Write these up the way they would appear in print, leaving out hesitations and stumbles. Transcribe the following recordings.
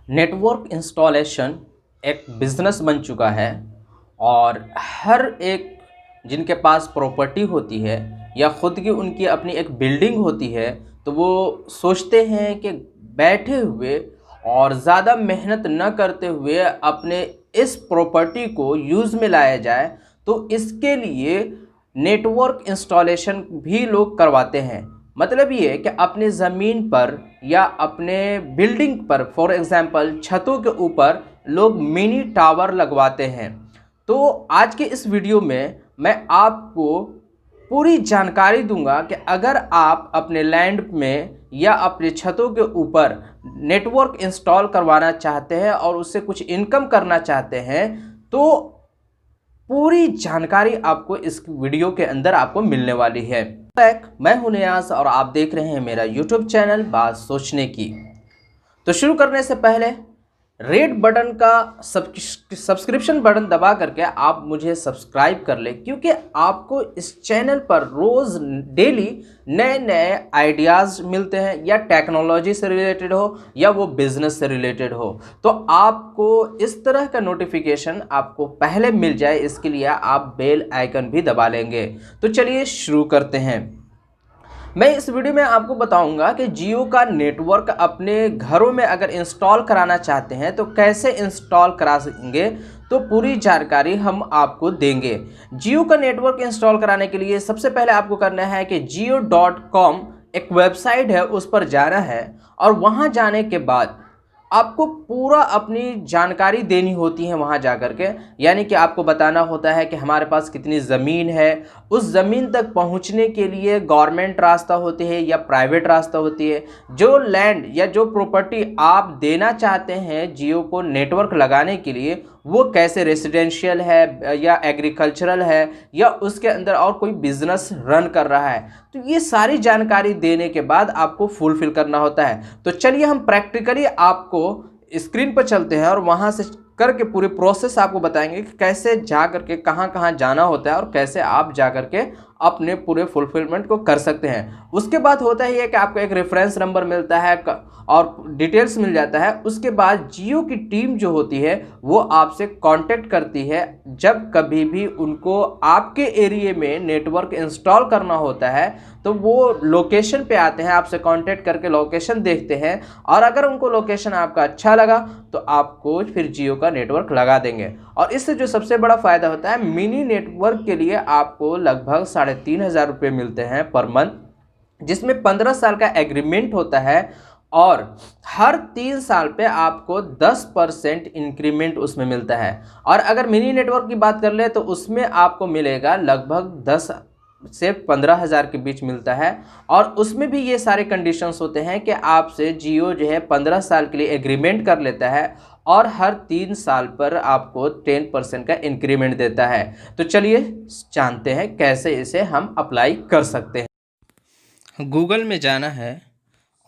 Network installation एक business बन चुका है और हर एक जिनके पास प्रॉपर्टी होती है या ख़ुद की उनकी अपनी एक बिल्डिंग होती है, तो वो सोचते हैं कि बैठे हुए और ज़्यादा मेहनत न करते हुए अपने इस प्रॉपर्टी को यूज़ में लाया जाए। तो इसके लिए नेटवर्क इंस्टॉलेशन भी लोग करवाते हैं। मतलब ये है कि अपने ज़मीन पर या अपने बिल्डिंग पर, फॉर एग्ज़ाम्पल छतों के ऊपर लोग मिनी टावर लगवाते हैं। तो आज के इस वीडियो में मैं आपको पूरी जानकारी दूंगा कि अगर आप अपने लैंड में या अपने छतों के ऊपर नेटवर्क इंस्टॉल करवाना चाहते हैं और उससे कुछ इनकम करना चाहते हैं, तो पूरी जानकारी आपको इस वीडियो के अंदर आपको मिलने वाली है। मैं हूं नियाज और आप देख रहे हैं मेरा यूट्यूब चैनल बात सोचने की। तो शुरू करने से पहले रेड बटन का सब्सक्रिप्शन बटन दबा करके आप मुझे सब्सक्राइब कर ले, क्योंकि आपको इस चैनल पर रोज़ डेली नए नए आइडियाज़ मिलते हैं, या टेक्नोलॉजी से रिलेटेड हो या वो बिज़नेस से रिलेटेड हो। तो आपको इस तरह का नोटिफिकेशन आपको पहले मिल जाए, इसके लिए आप बेल आइकन भी दबा लेंगे। तो चलिए शुरू करते हैं। मैं इस वीडियो में आपको बताऊंगा कि जियो का नेटवर्क अपने घरों में अगर इंस्टॉल कराना चाहते हैं तो कैसे इंस्टॉल करा सकेंगे, तो पूरी जानकारी हम आपको देंगे। जियो का नेटवर्क इंस्टॉल कराने के लिए सबसे पहले आपको करना है कि jio.com एक वेबसाइट है, उस पर जाना है और वहां जाने के बाद आपको पूरा अपनी जानकारी देनी होती है वहाँ जा कर के। यानी कि आपको बताना होता है कि हमारे पास कितनी ज़मीन है, उस ज़मीन तक पहुँचने के लिए गवर्नमेंट रास्ता होती है या प्राइवेट रास्ता होती है। जो लैंड या जो प्रॉपर्टी आप देना चाहते हैं जियो को नेटवर्क लगाने के लिए, वो कैसे रेसिडेंशियल है या एग्रीकल्चरल है या उसके अंदर और कोई बिजनेस रन कर रहा है, तो ये सारी जानकारी देने के बाद आपको फुलफिल करना होता है। तो चलिए हम प्रैक्टिकली आपको स्क्रीन पर चलते हैं और वहां से करके पूरे प्रोसेस आपको बताएंगे कि कैसे जा करके कहां कहां जाना होता है और कैसे आप जा करके अपने पूरे फुलफिलमेंट को कर सकते हैं। उसके बाद होता ही है कि आपको एक रेफरेंस नंबर मिलता है और डिटेल्स मिल जाता है। उसके बाद जियो की टीम जो होती है वो आपसे कांटेक्ट करती है जब कभी भी उनको आपके एरिया में नेटवर्क इंस्टॉल करना होता है। तो वो लोकेशन पे आते हैं, आपसे कांटेक्ट करके लोकेशन देखते हैं और अगर उनको लोकेशन आपका अच्छा लगा तो आपको फिर जियो का नेटवर्क लगा देंगे। और इससे जो सबसे बड़ा फ़ायदा होता है, मिनी नेटवर्क के लिए आपको लगभग 3,500 रुपये मिलते हैं पर मंथ, जिसमें 15 साल का एग्रीमेंट होता है और हर 3 साल पे आपको 10% इंक्रीमेंट उसमें मिलता है। और अगर मिनी नेटवर्क की बात कर ले तो उसमें आपको मिलेगा लगभग 10 से 15,000 के बीच मिलता है। और उसमें भी ये सारे कंडीशंस होते हैं कि आपसे जियो जो है 15 साल के लिए एग्रीमेंट कर लेता है और हर 3 साल पर आपको 10% का इंक्रीमेंट देता है। तो चलिए जानते हैं कैसे इसे हम अप्लाई कर सकते हैं। गूगल में जाना है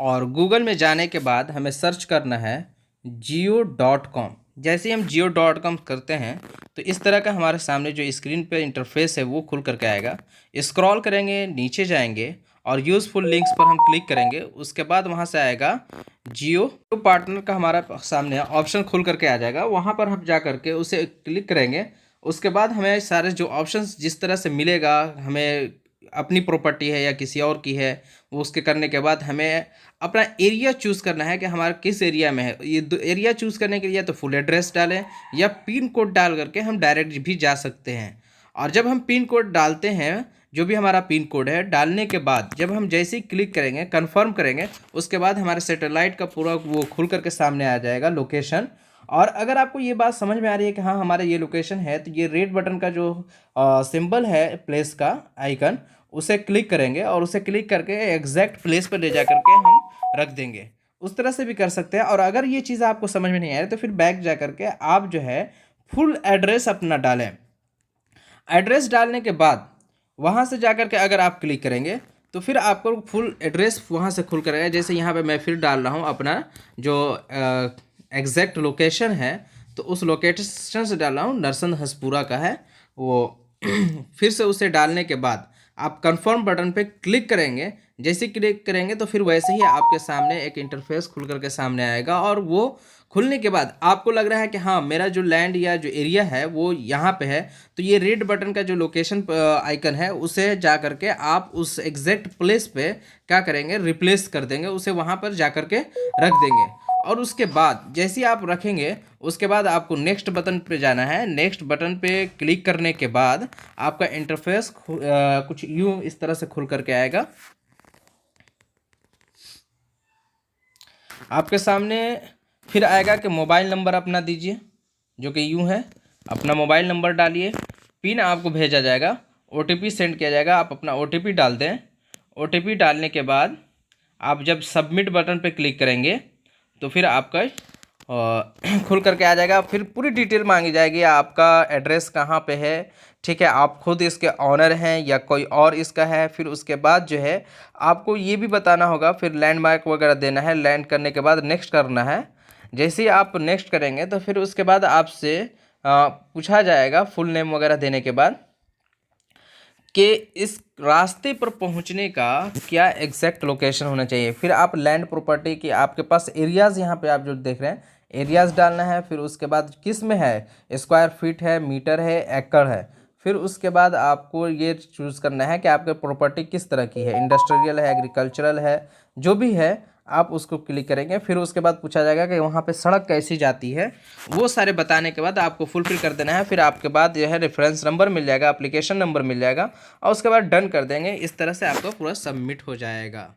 और गूगल में जाने के बाद हमें सर्च करना है jio.com। जैसे ही हम jio.com करते हैं तो इस तरह का हमारे सामने जो स्क्रीन पे इंटरफेस है वो खुल करके आएगा। स्क्रॉल करेंगे, नीचे जाएंगे और यूज़फुल लिंक्स पर हम क्लिक करेंगे। उसके बाद वहाँ से आएगा जियो पार्टनर का हमारा सामने ऑप्शन खुल करके आ जाएगा। वहाँ पर हम जा करके उसे क्लिक करेंगे। उसके बाद हमें सारे जो ऑप्शंस जिस तरह से मिलेगा, हमें अपनी प्रॉपर्टी है या किसी और की है, वो उसके करने के बाद हमें अपना एरिया चूज़ करना है कि हमारा किस एरिया में है। ये एरिया चूज़ करने के लिए तो फुल एड्रेस डालें या पिन कोड डाल करके हम डायरेक्ट भी जा सकते हैं। और जब हम पिन कोड डालते हैं, जो भी हमारा पिन कोड है, डालने के बाद जब हम जैसे ही क्लिक करेंगे, कंफर्म करेंगे, उसके बाद हमारे सैटेलाइट का पूरा वो खुल करके सामने आ जाएगा लोकेशन। और अगर आपको ये बात समझ में आ रही है कि हाँ हमारा ये लोकेशन है, तो ये रेड बटन का जो सिंबल है प्लेस का आइकन, उसे क्लिक करेंगे और उसे क्लिक करके एग्जैक्ट प्लेस पर ले जा करके हम रख देंगे। उस तरह से भी कर सकते हैं। और अगर ये चीज़ आपको समझ में नहीं आ रही तो फिर बैक जा करके आप जो है फुल एड्रेस अपना डालें। एड्रेस डालने के बाद वहाँ से जा करके अगर आप क्लिक करेंगे तो फिर आपको फुल एड्रेस वहाँ से खुल करेगा। जैसे यहाँ पे मैं फिर डाल रहा हूँ अपना जो एग्जैक्ट लोकेशन है, तो उस लोकेशन से डाल रहा हूँ, नरसंद हंसपुरा का है वो। फिर से उसे डालने के बाद आप कंफर्म बटन पे क्लिक करेंगे। जैसे क्लिक करेंगे तो फिर वैसे ही आपके सामने एक इंटरफेस खुल करके सामने आएगा और वो खुलने के बाद आपको लग रहा है कि हाँ मेरा जो लैंड या जो एरिया है वो यहाँ पे है, तो ये रेड बटन का जो लोकेशन आइकन है उसे जा करके आप उस एग्जैक्ट प्लेस पे क्या करेंगे, रिप्लेस कर देंगे, उसे वहाँ पर जा करके रख देंगे। और उसके बाद जैसे ही आप रखेंगे उसके बाद आपको नेक्स्ट बटन पे जाना है। नेक्स्ट बटन पे क्लिक करने के बाद आपका इंटरफेस कुछ यूँ इस तरह से खुल करके आएगा। आपके सामने फिर आएगा कि मोबाइल नंबर अपना दीजिए, जो कि यूँ है, अपना मोबाइल नंबर डालिए, पिन आपको भेजा जाएगा, OTP सेंड किया जाएगा, आप अपना OTP डाल दें। OTP डालने के बाद आप जब सबमिट बटन पे क्लिक करेंगे तो फिर आपका खुल करके आ जाएगा। फिर पूरी डिटेल मांगी जाएगी, आपका एड्रेस कहाँ पे है, ठीक है, आप खुद इसके ऑनर हैं या कोई और इसका है। फिर उसके बाद जो है आपको ये भी बताना होगा, फिर लैंडमार्क वगैरह देना है। लैंड करने के बाद नेक्स्ट करना है। जैसे ही आप नेक्स्ट करेंगे तो फिर उसके बाद आपसे पूछा जाएगा फुल नेम वगैरह देने के बाद कि इस रास्ते पर पहुंचने का क्या एग्जैक्ट लोकेशन होना चाहिए। फिर आप लैंड प्रॉपर्टी की आपके पास एरियाज़ यहाँ पे आप जो देख रहे हैं एरियाज़ डालना है। फिर उसके बाद किस में है, स्क्वायर फीट है, मीटर है, एकड़ है। फिर उसके बाद आपको ये चूज़ करना है कि आपकी प्रॉपर्टी किस तरह की है, इंडस्ट्रियल है, एग्रीकल्चरल है, जो भी है आप उसको क्लिक करेंगे। फिर उसके बाद पूछा जाएगा कि वहाँ पे सड़क कैसी जाती है, वो सारे बताने के बाद आपको फुलफिल कर देना है। फिर आपके बाद यह है रेफरेंस नंबर मिल जाएगा, एप्लीकेशन नंबर मिल जाएगा, और उसके बाद डन कर देंगे। इस तरह से आपका पूरा सबमिट हो जाएगा।